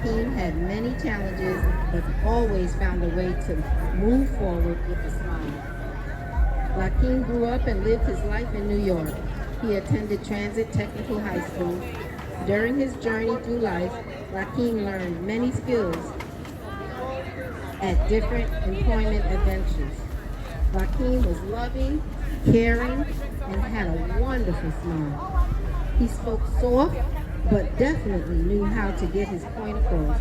Lakeim had many challenges, but always found a way to move forward with a smile. Lakeim grew up and lived his life in New York. He attended Transit Technical High School. During his journey through life, Lakeim learned many skills at different employment adventures. Lakeim was loving, caring, and had a wonderful smile. He spoke soft, but definitely knew how to get his point across.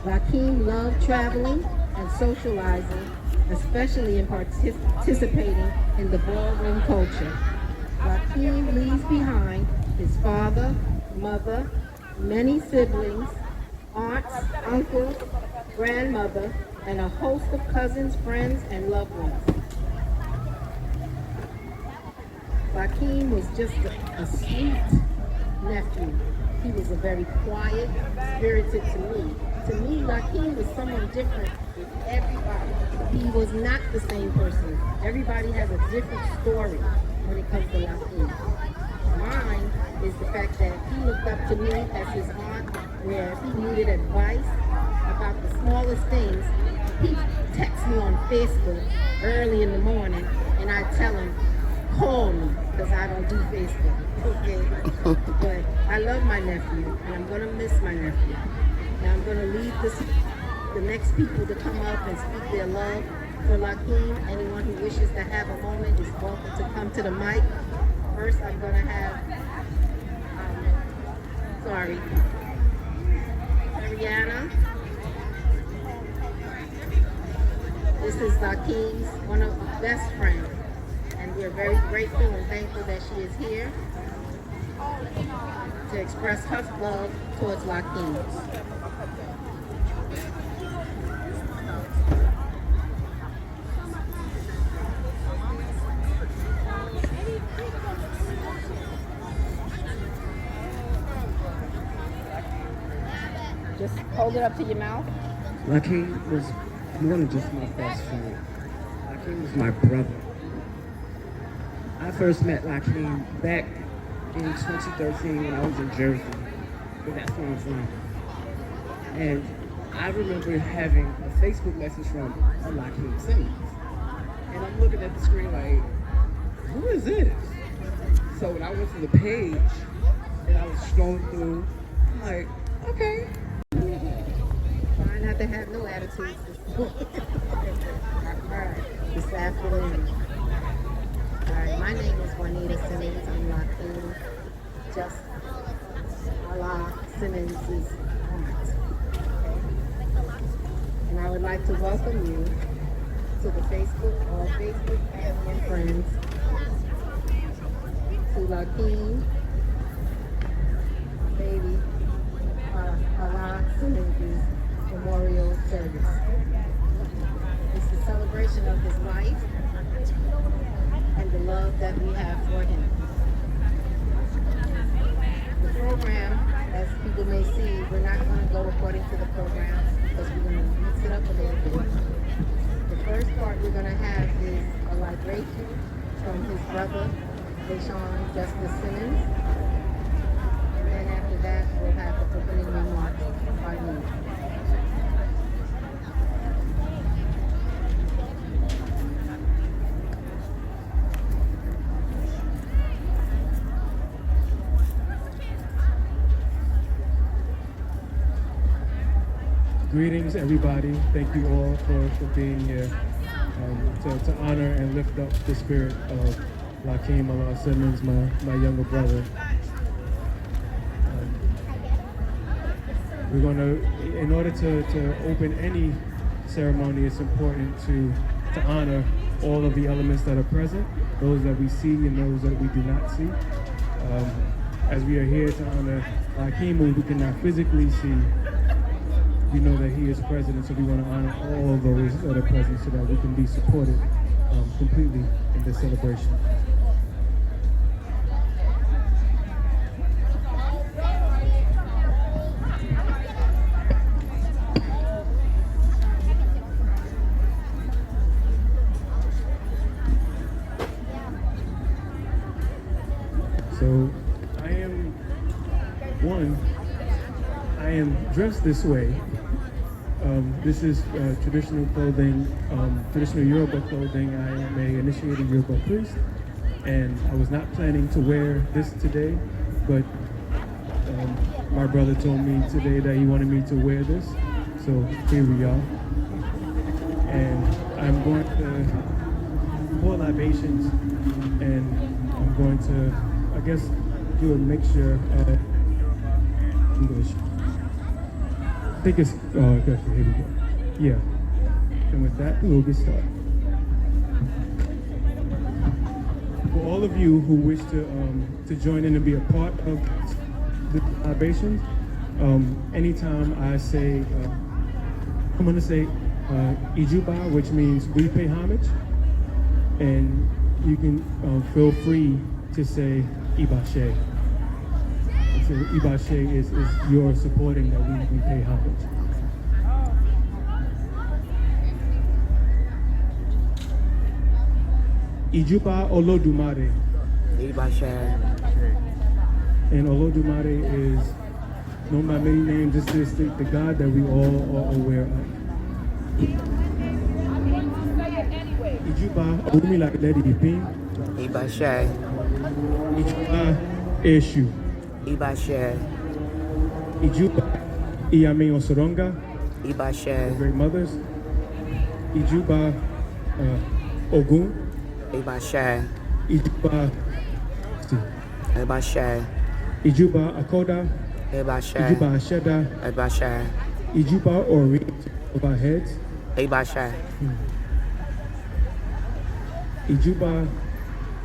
Lakeim loved traveling and socializing, especially in participating in the ballroom culture. Lakeim leaves behind his father, mother, many siblings, aunts, uncles, grandmother, and a host of cousins, friends, and loved ones. Lakeim was just a sweet nephew. He was a very quiet, spirited to me. To me, Lakeim was someone different with everybody. He was not the same person. Everybody has a different story when it comes to Lakeim. Mine is the fact that he looked up to me as his aunt, where if he needed advice about the smallest things, he texts me on Facebook early in the morning, and I tell him, call me, because I don't do Facebook, okay? But I love my nephew, and I'm going to miss my nephew. Now I'm going to leave the next people to come up and speak their love for Lakeim. Anyone who wishes to have a moment is welcome to come to the mic. First, I'm going to have, Ariana. This is Lakeim's one of his best friends, and we're very grateful and thankful that she is here to express her love towards Lakeim. Just hold it up to your mouth. Lakeim was more than just my best friend. Lakeim was my brother. I first met Lakeim back in 2013 when I was in Jersey, but that's where I'm from. And I remember having a Facebook message from Lakeim Simmond. And I'm looking at the screen like, who is this? So when I went to the page and I was scrolling through, I'm like, okay. Trying not to have no attitudes this afternoon. All right, my name is Juanita Simmons. I'm Lakeim, just Simmons' aunt. And I would like to welcome you to the all Facebook family and friends, to Lakeim, baby, Simmons' memorial service. It's a celebration of his life and the love that we have for him. The program, as people may see, we're not going to go according to the program because we're going to mix it up a little bit. The first part we're going to have is a libration from his brother, Lakeim Justice Simmons. And then after that, we'll have the opening remarks by me. Greetings, everybody. Thank you all for being here to honor and lift up the spirit of Lakeim Simmons, my younger brother. We're going to, in order to open any ceremony, it's important to honor all of the elements that are present, those that we see and those that we do not see. As we are here to honor Lakeim, who we cannot physically see, we know that he is present, so we want to honor all of those that are present so that we can be supported completely in this celebration. So I am dressed this way. This is traditional clothing, traditional Yoruba clothing. I am a initiated Yoruba priest, and I was not planning to wear this today, but my brother told me today that he wanted me to wear this, so here we are. And I'm going to pour libations, and I'm going to, I guess, do a mixture of English. I think it's, okay, here we go. Yeah. And with that, we'll get started. For all of you who wish to join in and be a part of the libations, anytime I say, I'm going to say Ijuba, which means we pay homage, and you can feel free to say Ibashe. So Ibashe is your supporting that we pay homage. Ijuba Olodumare. Ibashe. And Olodumare is known by many names. This is the God that we all are aware of. Ijuba Olumila Ledi Ipin. Ibashe. Ijuba Eshu. Ibashe. Ijuba Iyame Osoronga. Ibashe. Great mothers. Ijuba Ogun. Ibashe. Ijuba Ibashe. Ijuba Akoda. Ibashe. Ijuba Asheda. Ibashe. Ijuba Ori of our heads. Ibashe. Ijuba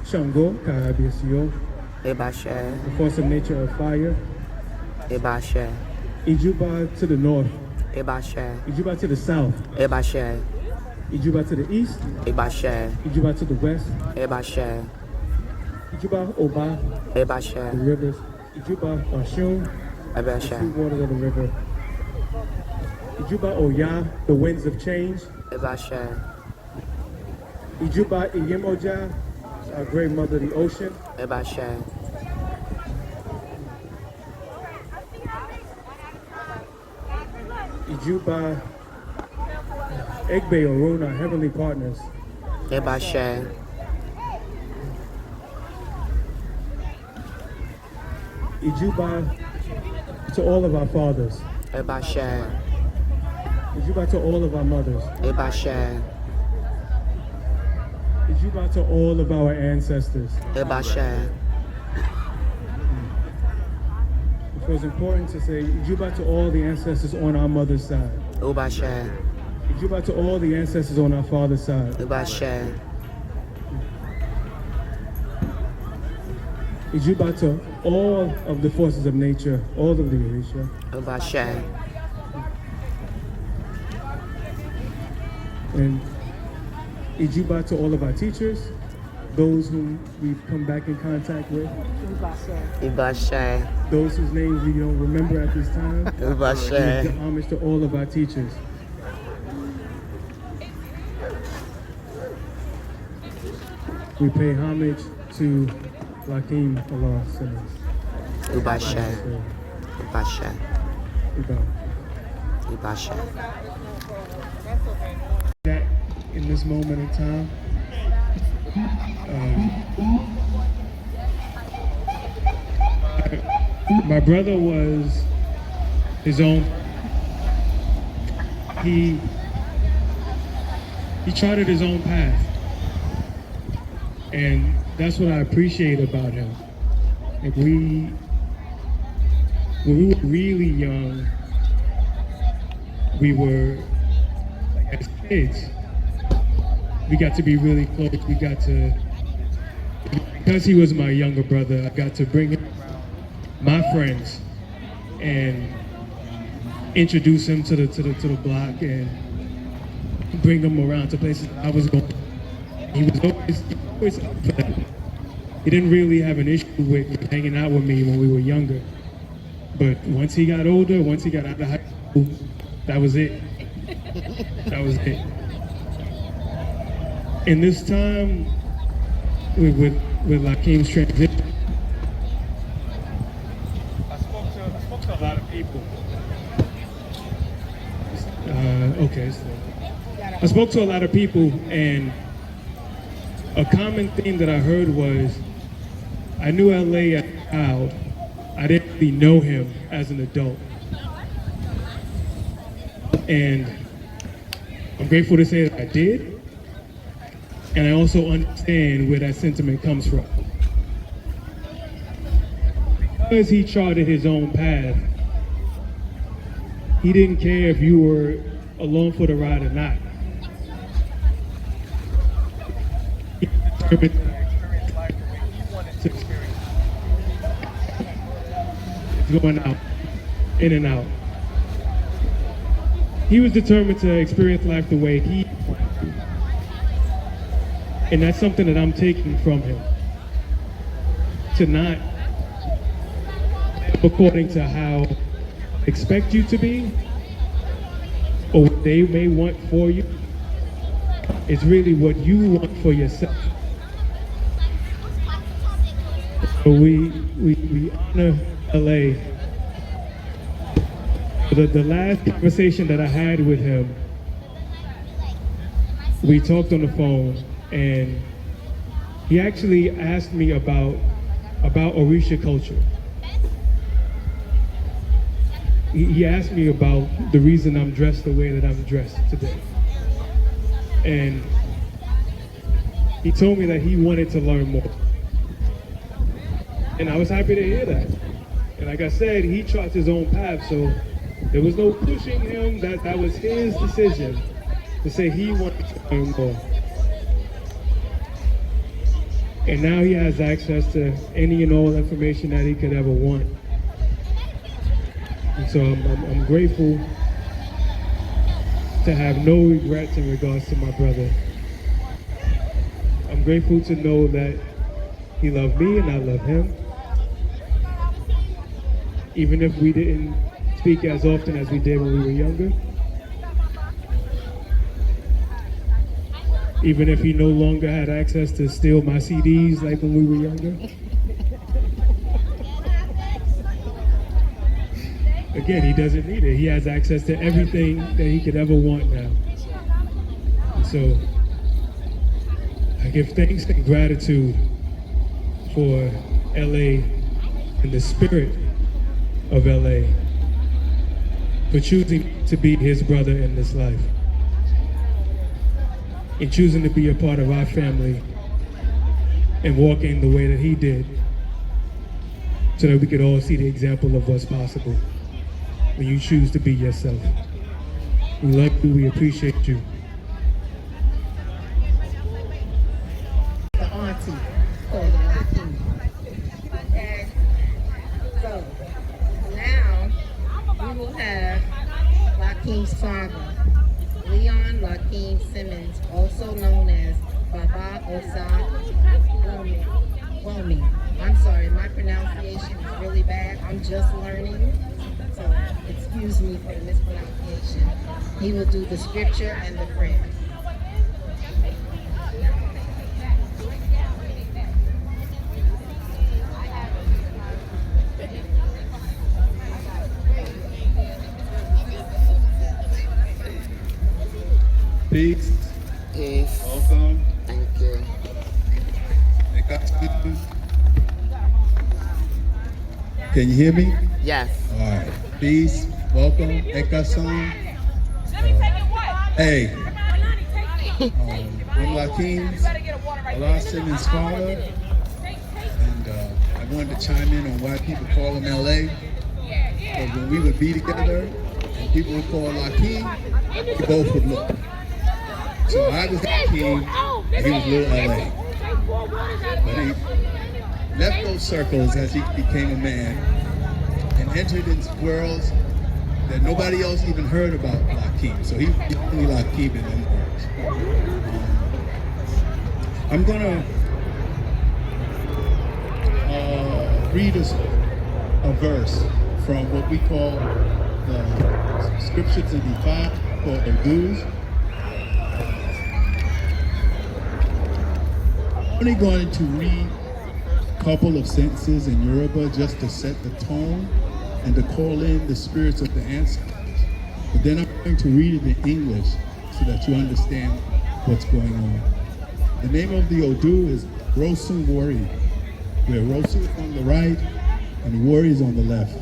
Shango Karabiasio. Ibashe. The force of nature of fire. Ibashe. Ijuba to the north. Ibashe. Ijuba to the south. Ibashe. Ijuba to the east. Ibashe. Ijuba to the west. Ibashe. Ijuba Oba, the Ibashe. rivers. Ijuba Oshun, the Ibashe. sweet waters of the river. Ijuba Oya, the winds of change. Ibashe. Ijuba Iyemoja, our great mother, the ocean. Ibashe. Ijuba Egbe Orun, our heavenly partners. Ibashe. Ijuba to all of our fathers. Ibashe. Ijuba to all of our mothers. Ibashe. Ijuba to all of our ancestors. Ibashe. It was important to say Ijuba to all the ancestors on our mother's side. Ibashe. Ijuba to all the ancestors on our father's side. Ibashe. Ijuba to all of the forces of nature, all of the Orisha. Ibashe. And Ijuba to all of our teachers, those whom we've come back in contact with, Ibashe. those whose names we don't remember at this time. We Ibashe. give homage to all of our teachers. We pay homage to Lakeim, Allah Simmond. Ibashe. Ibashe. Ibashe. That in this moment in time, my brother was his own. He charted his own path, and that's what I appreciate about him. Like when we were really young, we were, as kids, we got to be really close. We got to, because he was my younger brother, I got to bring him my friends and introduce him to the block and bring him around to places I was going. He was always up for that. He didn't really have an issue with hanging out with me when we were younger. But once he got older, once he got out of high school, that was it. That was it. In this time, with Lakeim's transition, I spoke spoke to a lot of people. Okay, so I spoke to a lot of people, and a common theme that I heard was, I knew LA as a child. I didn't really know him as an adult. And I'm grateful to say that I did. And I also understand where that sentiment comes from. Because he charted his own path, he didn't care if you were along for the ride or not. He determined to experience life the way he wanted to experience it. It's going out, in and out. He was determined to experience life the way he wanted to. And that's something that I'm taking from him. To not live according to how they expect you to be, or what they may want for you. It's really what you want for yourself. So we honor LA. The last conversation that I had with him, we talked on the phone, and he actually asked me about Orisha culture. He asked me about the reason I'm dressed the way that I'm dressed today. And he told me that he wanted to learn more. And I was happy to hear that. And like I said, he charts his own path, so there was no pushing him. That was his decision to say he wanted to learn more. And now he has access to any and all information that he could ever want. And so I'm grateful to have no regrets in regards to my brother. I'm grateful to know that he loved me and I love him. Even if we didn't speak as often as we did when we were younger. Even if he no longer had access to steal my CDs like when we were younger. Again, he doesn't need it. He has access to everything that he could ever want now. And so, I give thanks and gratitude for LA and the spirit of LA for choosing to be his brother in this life. And choosing to be a part of our family and walking the way that he did so that we could all see the example of what's possible when you choose to be yourself. We love you, we appreciate you. The auntie called the Lakeim. And so now we will have Lakeim's father, Leon Lakeim Simmons, also known as Baba Osa Womi. I'm sorry, my pronunciation is really bad. I'm just learning, so excuse me for the mispronunciation. He will do the scripture and the prayer. Peace. Peace. Welcome. Thank you. Can you hear me? Yes. All right. Peace. Welcome. Ekason. Hey. I'm Lakeim's Simmons' father. And I wanted to chime in on why people call him LA. Because when we would be together and people would call Lakeim, we both would look. So I was Lakeim and he was little LA. But he left those circles as he became a man and entered into worlds that nobody else even heard about Lakeim. So he's only Lakeim in them worlds. I'm gonna read a verse from what we call the scriptures of the five called the Blues. I'm only going to read a couple of sentences in Yoruba just to set the tone and to call in the spirits of the ancestors. But then I'm going to read it in English so that you understand what's going on. The name of the Odu is Rosu Wari, where Rosu is on the right and Wari is on the left.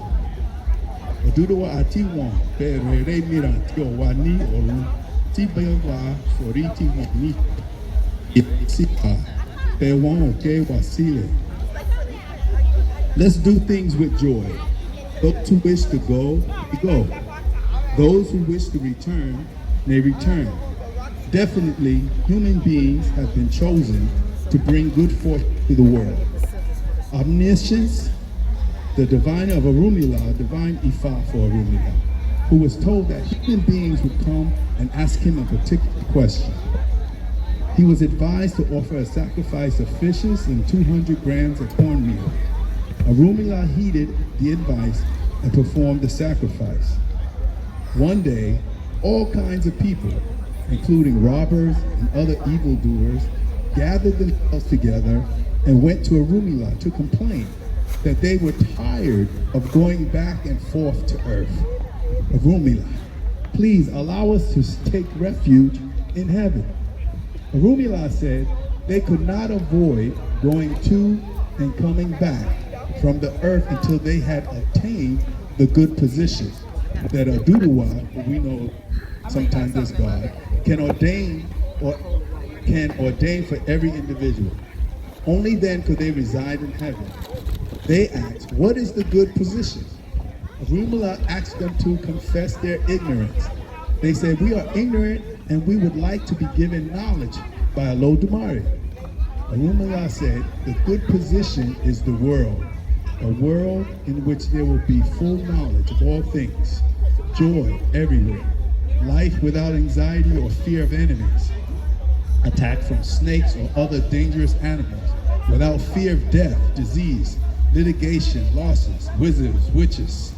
Oduduwa ati wan pe rere mira ti o wa ni orun ti be wa sori ti wan ni sipa pe wan o ke wa sile. Let's do things with joy. Those who wish to go, go. Those who wish to return may return. Definitely, human beings have been chosen to bring good fortune to the world. Omniscience, the divine of Orunmila, divine Ifa for Orunmila, who was told that human beings would come and ask him a particular question. He was advised to offer a sacrifice of fishes and 200 grams of cornmeal. Orunmila heeded the advice and performed the sacrifice. One day, all kinds of people, including robbers and other evildoers, gathered themselves together and went to Orunmila to complain that they were tired of going back and forth to earth. Orunmila, please allow us to take refuge in heaven. Orunmila said they could not avoid going to and coming back from the earth until they had attained the good position that Oduduwa, who we know sometimes as God, can ordain for every individual. Only then could they reside in heaven. They asked, what is the good position? Orunmila asked them to confess their ignorance. They said, we are ignorant and we would like to be given knowledge by Olodumare. Orunmila said, the good position is the world, a world in which there will be full knowledge of all things, joy everywhere, life without anxiety or fear of enemies, attack from snakes or other dangerous animals, without fear of death, disease, litigation, losses, wizards, witches,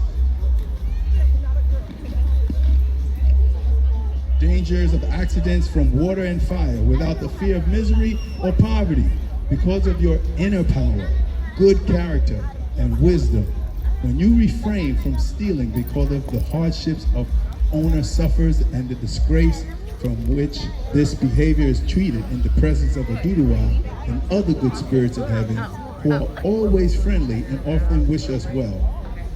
dangers of accidents from water and fire, without the fear of misery or poverty, because of your inner power, good character, and wisdom. When you refrain from stealing because of the hardships of owner suffers and the disgrace from which this behavior is treated in the presence of Oduduwa and other good spirits of heaven, who are always friendly and often wish us well.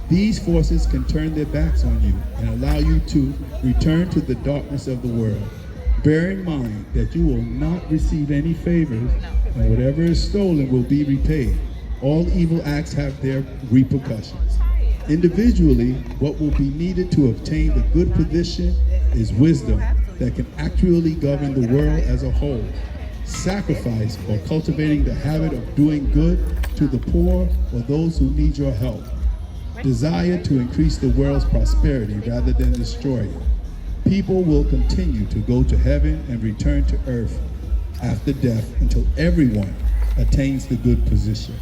These forces can turn their backs on you and allow you to return to the darkness of the world. Bear in mind that you will not receive any favors, and whatever is stolen will be repaid. All evil acts have their repercussions. Individually, what will be needed to obtain the good position is wisdom that can actually govern the world as a whole. Sacrifice or cultivating the habit of doing good to the poor or those who need your help. Desire to increase the world's prosperity rather than destroy it. People will continue to go to heaven and return to earth after death until everyone attains the good position.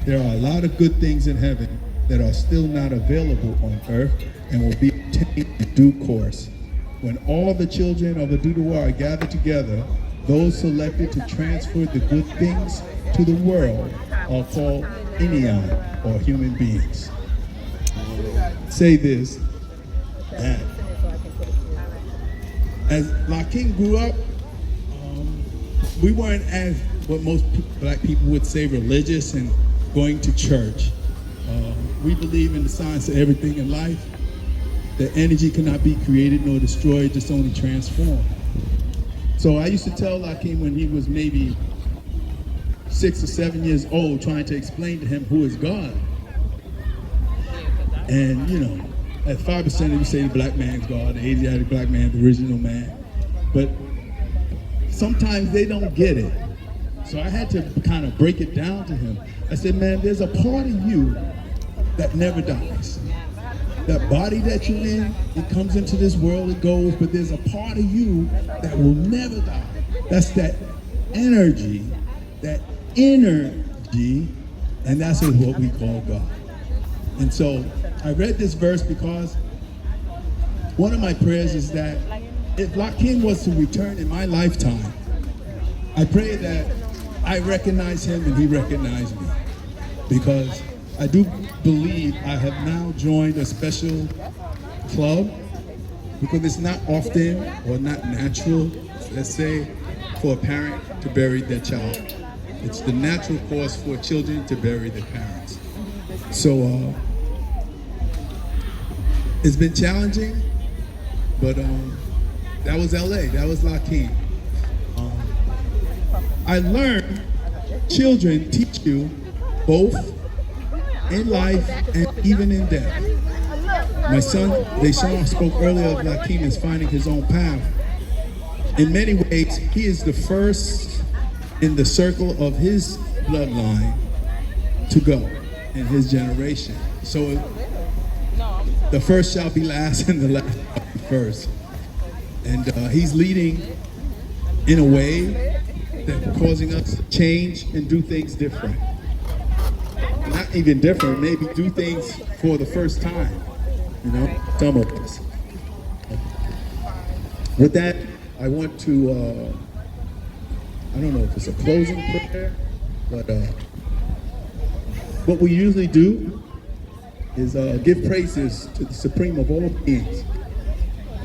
There are a lot of good things in heaven that are still not available on earth and will be obtained in due course. When all the children of Oduduwa are gathered together, those selected to transfer the good things to the world are called Inian, or human beings. Say this, that as Lakeim grew up, we weren't as what most black people would say religious and going to church. We believe in the science of everything in life, that energy cannot be created nor destroyed, just only transformed. So I used to tell Lakeim when he was maybe 6 or 7 years old, trying to explain to him who is God. And you know, at 5% he would say the black man's God, the Asiatic black man, the original man. But sometimes they don't get it. So I had to kind of break it down to him. I said, man, there's a part of you that never dies. That body that you're in, it comes into this world, it goes, but there's a part of you that will never die. That's that energy, and that's what we call God. And so I read this verse because one of my prayers is that if Lakeim was to return in my lifetime, I pray that I recognize him and he recognized me. Because I do believe I have now joined a special club because it's not often or not natural, let's say, for a parent to bury their child. It's the natural course for children to bury their parents. So it's been challenging, but that was LA, that was Lakeim. I learned children teach you both in life and even in death. My son, Deshaun, spoke earlier of Lakeim is finding his own path. In many ways, he is the first in the circle of his bloodline to go in his generation. So the first shall be last and the last shall be first. And he's leading in a way that's causing us to change and do things different. Not even different, maybe do things for the first time, you know, some of us. With that, I want to, I don't know if it's a closing prayer, but what we usually do is give praises to the Supreme of all beings,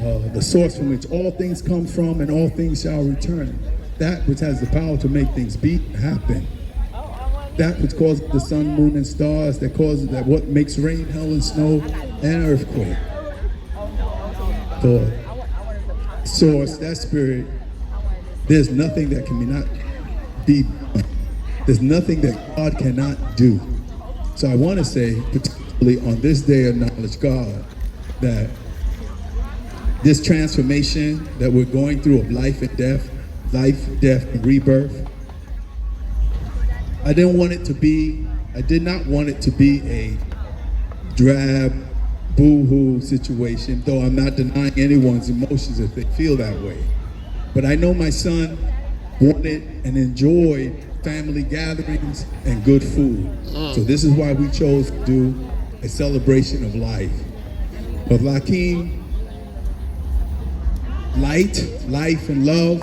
the source from which all things come from and all things shall return. That which has the power to make things be and happen. That which causes the sun, moon, and stars, that causes that what makes rain, hail, and snow, and earthquake. The source, that spirit, there's nothing that cannot be done. There's nothing that God cannot do. So I want to say, particularly on this day of knowledge, God, that this transformation that we're going through of life, death, and rebirth, I did not want it to be a drab, boo-hoo situation, though I'm not denying anyone's emotions if they feel that way. But I know my son wanted and enjoyed family gatherings and good food. So this is why we chose to do a celebration of life. Of Lakeim, light, life, and love,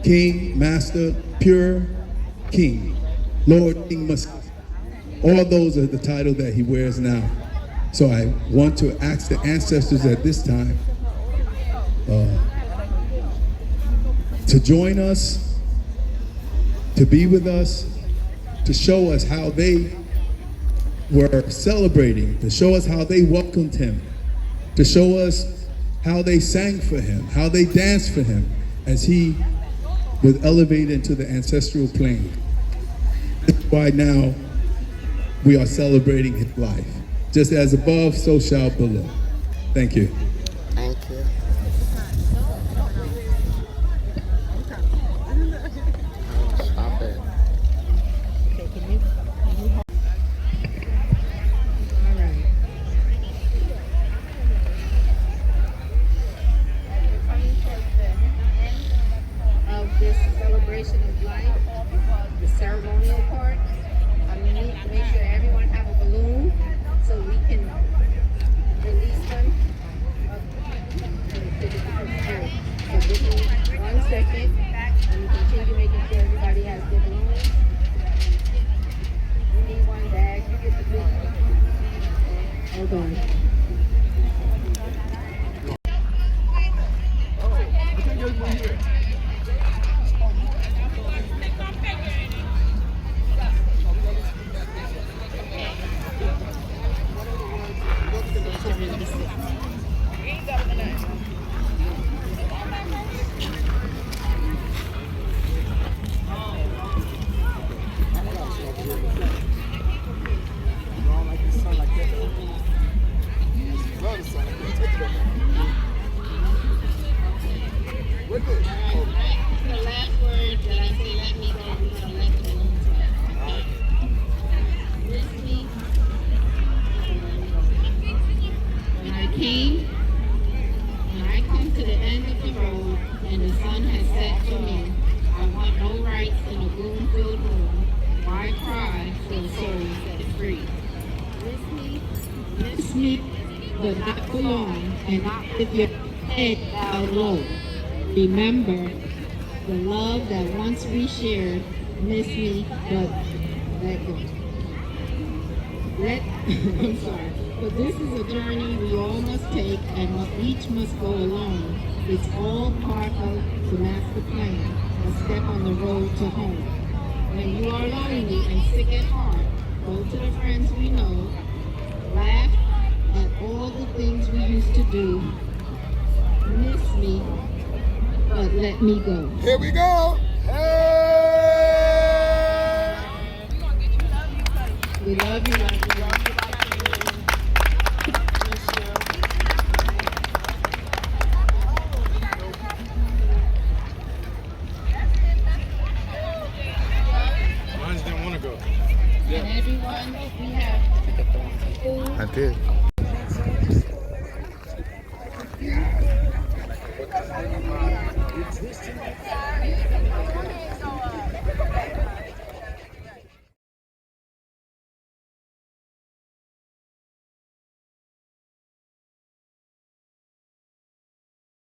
King, Master, pure King, Lord, King Messiah. All those are the title that he wears now. So I want to ask the ancestors at this time to join us, to be with us, to show us how they were celebrating, to show us how they welcomed him, to show us how they sang for him, how they danced for him as he was elevated into the ancestral plane. That's why now we are celebrating his life. Just as above, so shall below. Thank you. Thank you. Stop it. Of this celebration of life, the ceremonial part, I'm going to make sure everyone have a balloon so we can release them. So give me 1 second and we continue making sure everybody has their balloons. You need one bag, you get the balloon. Hold on. The last word that I say, let me go, we're going to let the balloons out. With me, when I come to the end of the road and the sun has set for me, I want no rights in a gloom-filled room. Why cry for a soul set free? Miss me, but not for long, and not with your head bowed low. Remember the love that once we shared. Miss me, but let go. I'm sorry. But this is a journey we all must take and each must go alone. It's all part of the master plan, a step on the road to home. When you are lonely and sick at heart, go to the friends we know, laugh at all the things we used to do, miss me, but let me go. Here we go. Hey! We love you, love you. Mine didn't want to go. And everyone, we have food. I did.